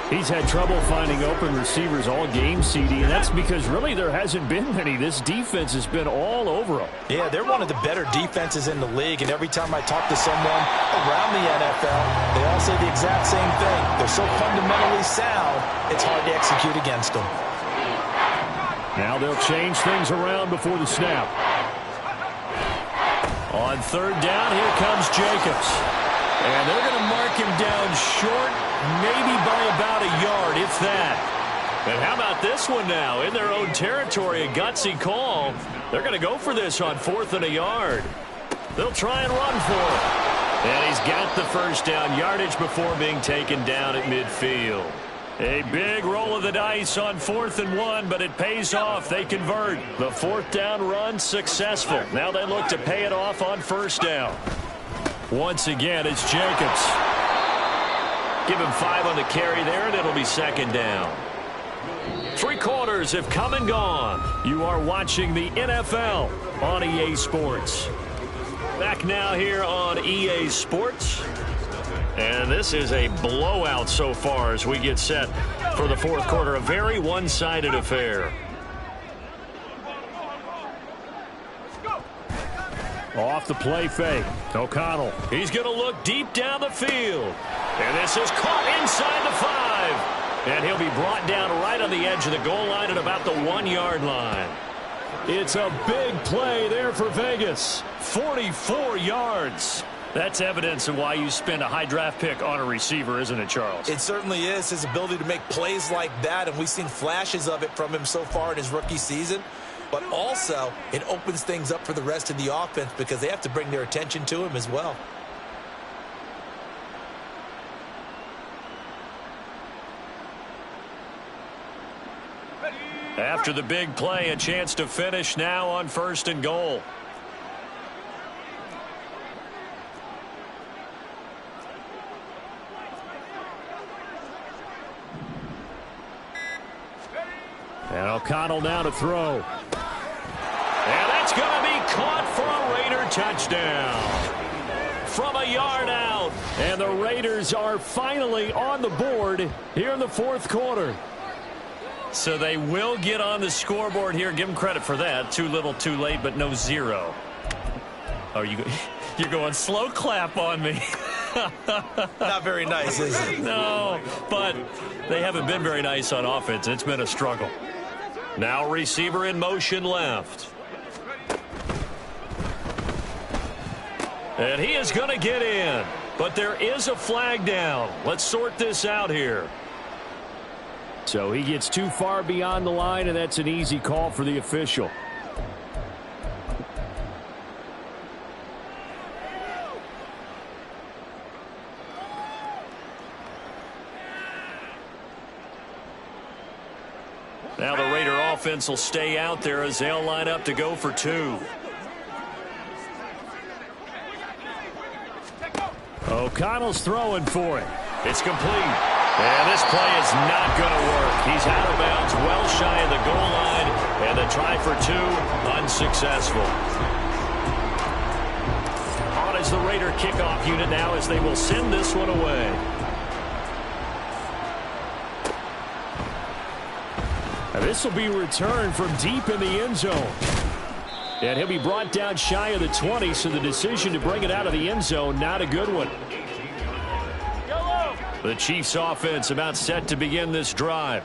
He's had trouble finding open receivers all game, CD, and that's because really there hasn't been many. This defense has been all over them. Yeah, they're one of the better defenses in the league, and every time I talk to someone around the NFL, they all say the exact same thing. They're so fundamentally sound, it's hard to execute against them. Now they'll change things around before the snap. On 3rd down, here comes Jacobs. And they're going to mark him down short, maybe by about a yard, if that. And how about this one now? In their own territory, a gutsy call. They're going to go for this on 4th and a yard. They'll try and run for it. And he's got the first down yardage before being taken down at midfield. A big roll of the dice on 4th and 1, but it pays off. They convert. The 4th down run successful. Now they look to pay it off on 1st down. Once again, it's Jacobs. Give him 5 on the carry there, and it'll be 2nd down. 3/4 players have come and gone. You are watching the NFL on EA Sports. Back now here on EA Sports. And this is a blowout so far as we get set for the fourth quarter. A very one-sided affair. Off the play fake. O'Connell. He's going to look deep down the field. And this is caught inside the 5. And he'll be brought down right on the edge of the goal line at about the 1-yard line. It's a big play there for Vegas. 44 yards. That's evidence of why you spend a high draft pick on a receiver, isn't it, Charles? It certainly is, his ability to make plays like that, and we've seen flashes of it from him so far in his rookie season. But also, it opens things up for the rest of the offense because they have to bring their attention to him as well. After the big play, a chance to finish now on 1st and goal. And O'Connell now to throw. And that's going to be caught for a Raider touchdown. From a yard out. And the Raiders are finally on the board here in the fourth quarter. So they will get on the scoreboard here. Give them credit for that. Too little, too late, but no 0. Oh, you're going slow clap on me. Not very nice, is it? No, but they haven't been very nice on offense. It's been a struggle. Now receiver in motion left. And he is going to get in. But there is a flag down. Let's sort this out here. So he gets too far beyond the line, and that's an easy call for the official. Now the Raider offense will stay out there as they'll line up to go for 2. O'Connell's throwing for it. It's complete. And this play is not going to work. He's out of bounds, well shy of the goal line. And the try for 2, unsuccessful. On is the Raider kickoff unit now as they will send this one away. And this will be returned from deep in the end zone. And he'll be brought down shy of the 20, so the decision to bring it out of the end zone, not a good one. The Chiefs offense about set to begin this drive.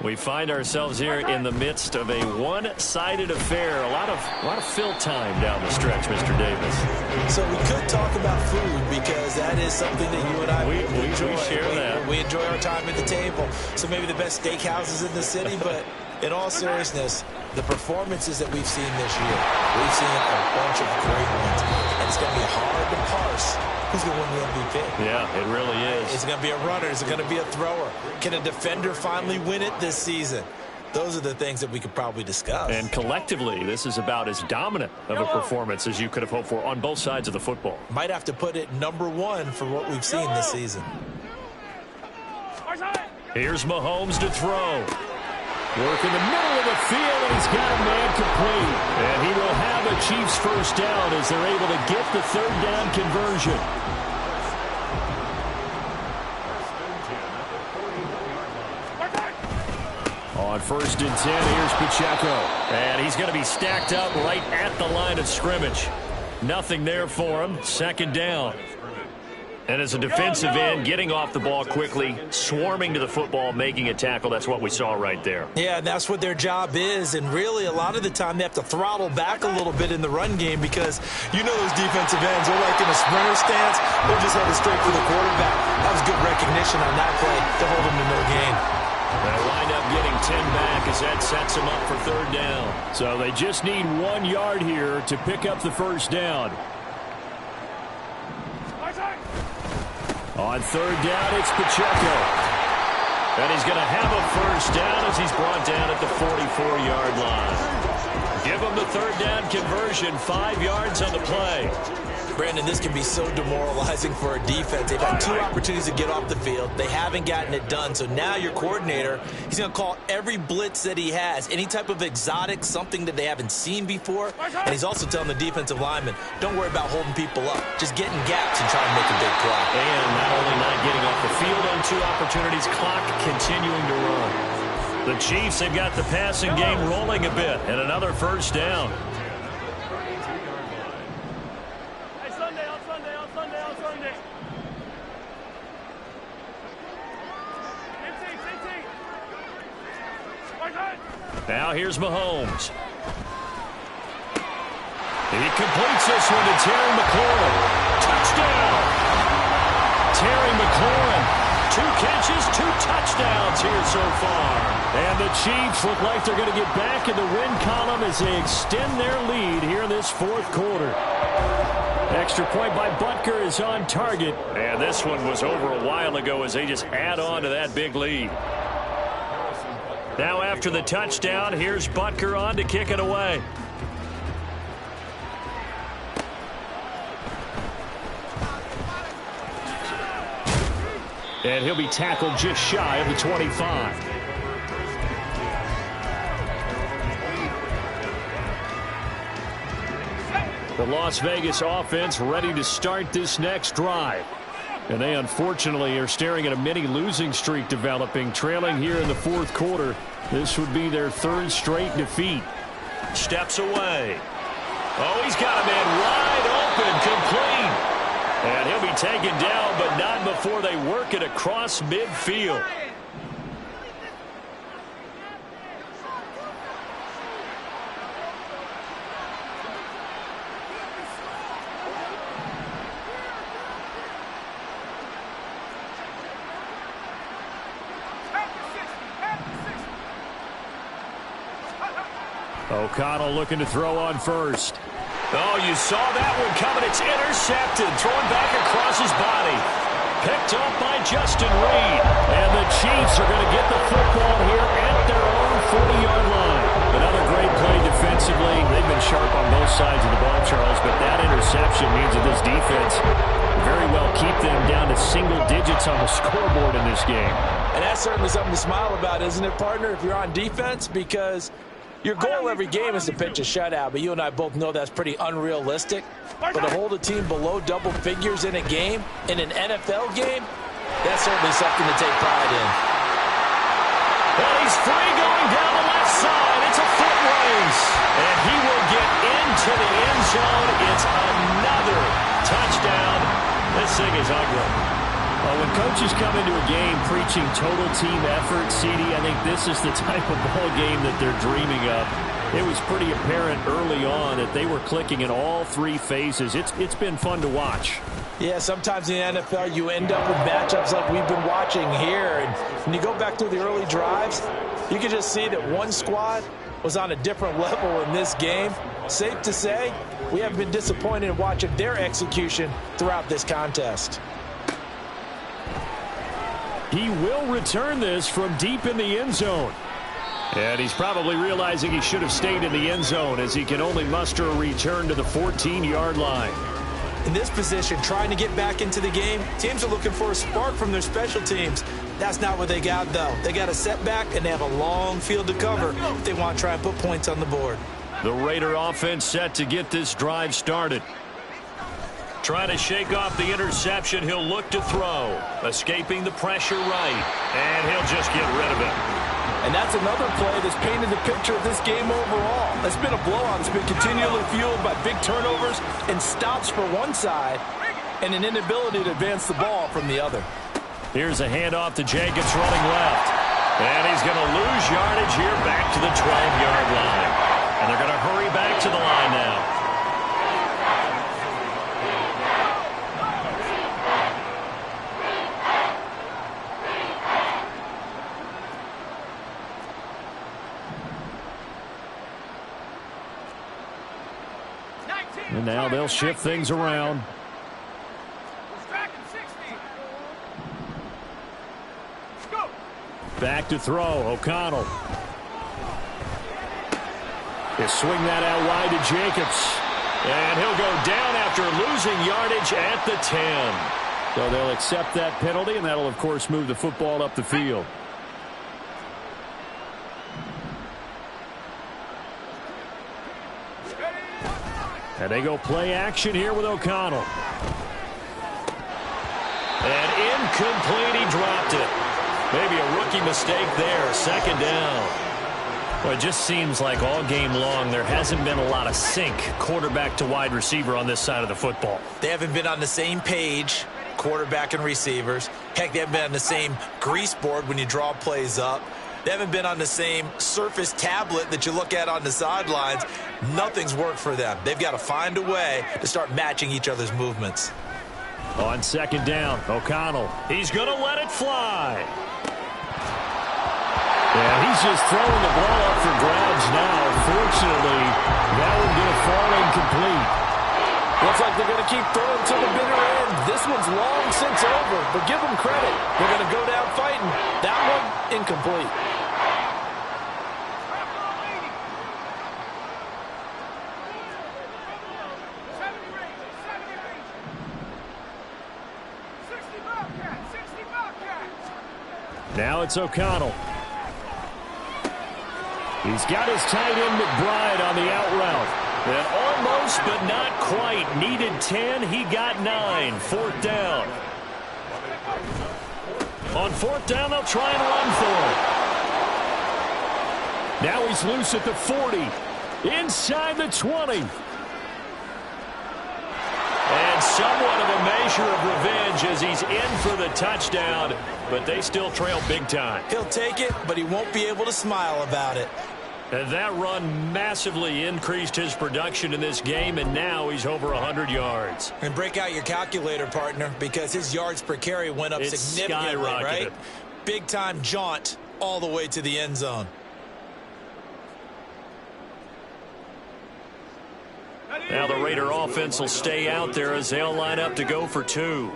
We find ourselves here in the midst of a one-sided affair. A lot of fill time down the stretch, Mr. Davis. So we could talk about food because that is something that you and I enjoy. We share that. We enjoy our time at the table. So maybe the best steakhouses in the city, but in all seriousness, the performances that we've seen this year, we've seen a bunch of great ones. And it's going to be hard to parse who's going to win the MVP. Yeah, it really is. Is it going to be a runner? Is it going to be a thrower? Can a defender finally win it this season? Those are the things that we could probably discuss. And collectively, this is about as dominant of a performance as you could have hoped for on both sides of the football. Might have to put it #1 for what we've seen this season. Here's Mahomes to throw. Work in the middle of the field, and he's got a man complete. And he will have a Chiefs first down as they're able to get the 3rd down conversion. On 1st and 10, here's Pacheco. And he's going to be stacked up right at the line of scrimmage. Nothing there for him. 2nd down. And as a defensive end, getting off the ball quickly, swarming to the football, making a tackle, that's what we saw right there. Yeah, and that's what their job is. And really, a lot of the time, they have to throttle back a little bit in the run game because you know those defensive ends, they're like in a sprinter stance. They're just headed straight for the quarterback. That was good recognition on that play to hold him to no gain. They'll wind up getting 10 back as that sets them up for 3rd down. So they just need 1 yard here to pick up the first down. On 3rd down, it's Pacheco. And he's going to have a first down as he's brought down at the 44-yard line. Give him the 3rd down conversion, 5 yards on the play. Brandon, this can be so demoralizing for a defense. They've had 2 opportunities to get off the field. They haven't gotten it done. So now your coordinator, he's going to call every blitz that he has, any type of exotic, something that they haven't seen before. And he's also telling the defensive lineman, don't worry about holding people up. Just get in gaps and try to make a big play. And not only not getting off the field on 2 opportunities, clock continuing to run. The Chiefs have got the passing game rolling a bit, and another first down. Now here's Mahomes. He completes this one to Terry McLaurin. Touchdown! Terry McLaurin. 2 catches, 2 touchdowns here so far. And the Chiefs look like they're going to get back in the win column as they extend their lead here in this 4th quarter. Extra point by Butker is on target. And this one was over a while ago as they just add on to that big lead. Now after the touchdown, here's Butker on to kick it away. And he'll be tackled just shy of the 25. The Las Vegas offense ready to start this next drive. And they unfortunately are staring at a mini losing streak developing, trailing here in the 4th quarter. This would be their 3rd straight defeat. Steps away. Oh, he's got a man wide open, complete. And he'll be taken down, but not before they work it across midfield. O'Connell looking to throw on first. Oh, you saw that one coming. It's intercepted. Thrown back across his body. Picked up by Justin Reed. And the Chiefs are going to get the football here at their own 40-yard line. Another great play defensively. They've been sharp on both sides of the ball, Charles, but that interception means that this defense very well keep them down to single digits on the scoreboard in this game. And that's certainly something to smile about, isn't it, partner, if you're on defense? Because your goal every game is to pitch a shutout, but you and I both know that's pretty unrealistic. But to hold a team below double figures in a game, in an NFL game, that's certainly something to take pride in. Well, he's free going down the left side. It's a foot race. And he will get into the end zone. It's another touchdown. This thing is ugly. When coaches come into a game preaching total team effort, CD, I think this is the type of ball game that they're dreaming of. It was pretty apparent early on that they were clicking in all 3 phases. It's been fun to watch. Yeah, sometimes in the NFL you end up with matchups like we've been watching here. And when you go back through the early drives, you can just see that one squad was on a different level in this game. Safe to say, we have been disappointed in watching their execution throughout this contest. He will return this from deep in the end zone. And he's probably realizing he should have stayed in the end zone as he can only muster a return to the 14-yard line. In this position, trying to get back into the game, teams are looking for a spark from their special teams. That's not what they got, though. They got a setback, and they have a long field to cover if they want to try and put points on the board. The Raider offense set to get this drive started. Trying to shake off the interception, he'll look to throw. Escaping the pressure right, and he'll just get rid of it. And that's another play that's painted the picture of this game overall. That's been a blowout. It's been continually fueled by big turnovers and stops for one side and an inability to advance the ball from the other. Here's a handoff to Jacobs running left. And he's going to lose yardage here back to the 12-yard line. And they're going to hurry back to the line now. And now they'll shift things around. Back to throw. O'Connell. They swing that out wide to Jacobs. And he'll go down after losing yardage at the 10. So they'll accept that penalty, and that'll, of course, move the football up the field. And they go play action here with O'Connell. And incomplete, he dropped it. Maybe a rookie mistake there, second down. Well, it just seems like all game long there hasn't been a lot of sync quarterback to wide receiver on this side of the football. They haven't been on the same page, quarterback and receivers. Heck, they haven't been on the same grease board when you draw plays up. They haven't been on the same surface tablet that you look at on the sidelines. Nothing's worked for them. They've got to find a way to start matching each other's movements. On second down, O'Connell. He's going to let it fly. Yeah, he's just throwing the ball up for grabs now. Fortunately, that one going to fall incomplete. Looks like they're going to keep throwing to the bitter end. This one's long since over, but give them credit. They're going to go down fighting. That one, incomplete. Now it's O'Connell. He's got his tight end McBride on the out route. And almost, but not quite. Needed 10, he got 9. Fourth down. On fourth down, they'll try and run for it. Now he's loose at the 40. Inside the 20. And somewhat of a measure of revenge as he's in for the touchdown, but they still trail big time. He'll take it, but he won't be able to smile about it. And that run massively increased his production in this game, and now he's over 100 yards. And break out your calculator, partner, because his yards per carry went up significantly, right? Big-time jaunt all the way to the end zone. Now the Raider offense will stay out there as they'll line up to go for 2.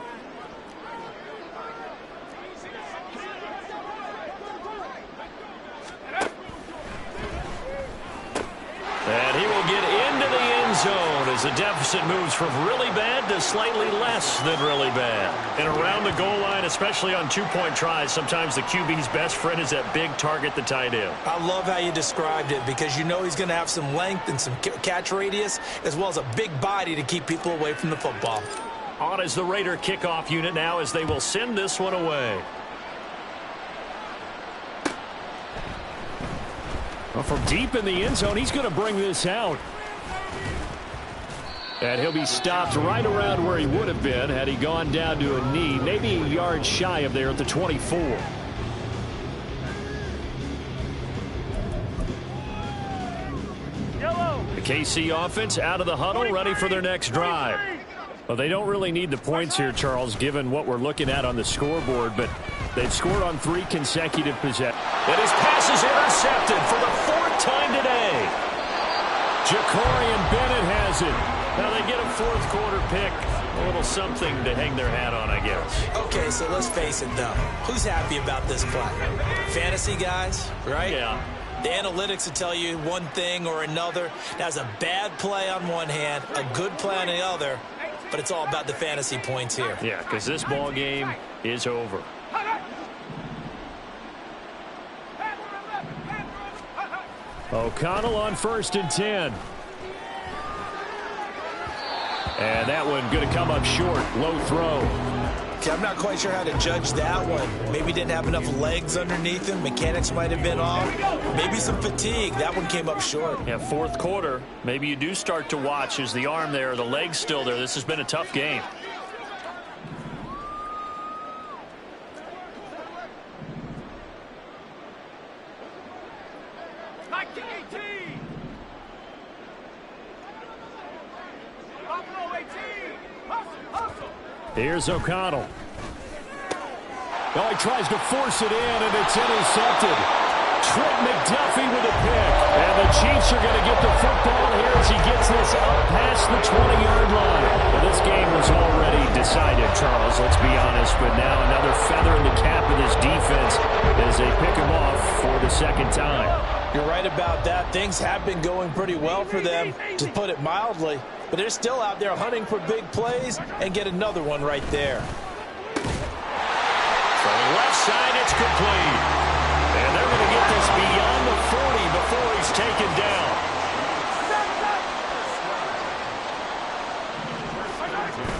And he will get into the end zone as the deficit moves from really bad to slightly less than really bad. And around the goal line, especially on two-point tries, sometimes the QB's best friend is that big target, the tight end. I love how you described it because you know he's going to have some length and some catch radius as well as a big body to keep people away from the football. On is the Raider kickoff unit now as they will send this one away. Well, from deep in the end zone, he's going to bring this out. And he'll be stopped right around where he would have been had he gone down to a knee, maybe a yard shy of there at the 24. The KC offense out of the huddle, ready for their next drive. Well, they don't really need the points here, Charles, given what we're looking at on the scoreboard, but they've scored on 3 consecutive possessions. And his pass is intercepted for the 4th time today. Ja'Cory Bennett has it. Now they get a 4th quarter pick. A little something to hang their hat on, I guess. Okay, so let's face it, though. Who's happy about this play? Fantasy guys, right? Yeah. The analytics will tell you one thing or another. That's a bad play on one hand, a good play on the other, but it's all about the fantasy points here. Yeah, because this ball game is over. O'Connell on 1st and 10. And that one going to come up short. Low throw. Okay, I'm not quite sure how to judge that one. Maybe didn't have enough legs underneath him. Mechanics might have been off. Maybe some fatigue. That one came up short. Yeah, 4th quarter. Maybe you do start to watch. Is the arm there, the leg's still there? This has been a tough game. Here's O'Connell. Oh, he tries to force it in, and it's intercepted. Trent McDuffie with a pick. And the Chiefs are going to get the football here as he gets this up past the 20-yard line. Well, this game was already decided, Charles, let's be honest. But now another feather in the cap of this defense as they pick him off for the 2nd time. You're right about that. Things have been going pretty well for them, to put it mildly. but they're still out there hunting for big plays and get another one right there. From the left side, it's complete. And they're going to get this beyond the 40 before he's taken down.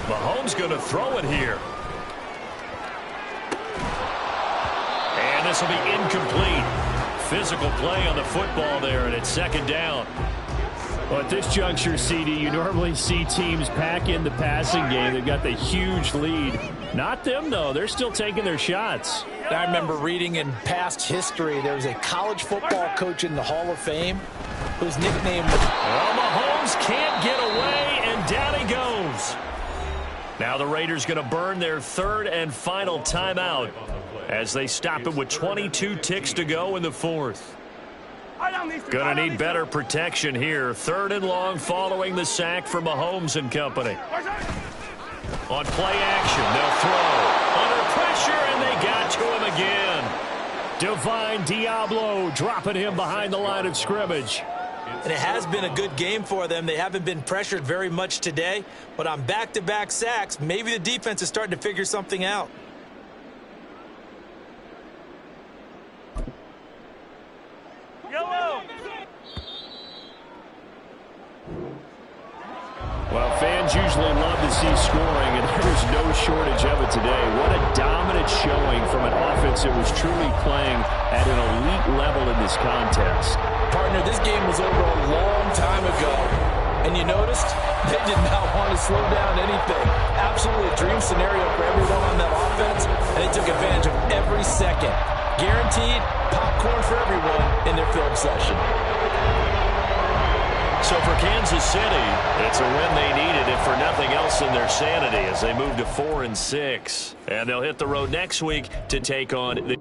Mahomes going to throw it here. And this will be incomplete. Physical play on the football there, and it's second down. Well, at this juncture, CD, you normally see teams pack in the passing game. They've got the huge lead. Not them, though. They're still taking their shots. I remember reading in past history, there was a college football coach in the Hall of Fame whose nickname was... Well, Mahomes can't get away, and down he goes. Now the Raiders going to burn their third and final timeout as they stop it with 22 ticks to go in the fourth. Going to need better protection here. Third and long following the sack for Mahomes and company. On play action, they'll throw. Under pressure, and they got to him again. Divine Diablo dropping him behind the line of scrimmage. And it has been a good game for them. They haven't been pressured very much today, but on back-to-back sacks, maybe the defense is starting to figure something out. Well, fans usually love to see scoring, and there's no shortage of it today. What a dominant showing from an offense that was truly playing at an elite level in this contest. Partner, this game was over a long time ago, and you noticed they did not want to slow down anything. Absolutely a dream scenario for everyone on that offense, and they took advantage of every second. Guaranteed popcorn for everyone in their film session. So for Kansas City, it's a win they needed, if for nothing else in their sanity, as they move to 4-6. And they'll hit the road next week to take on the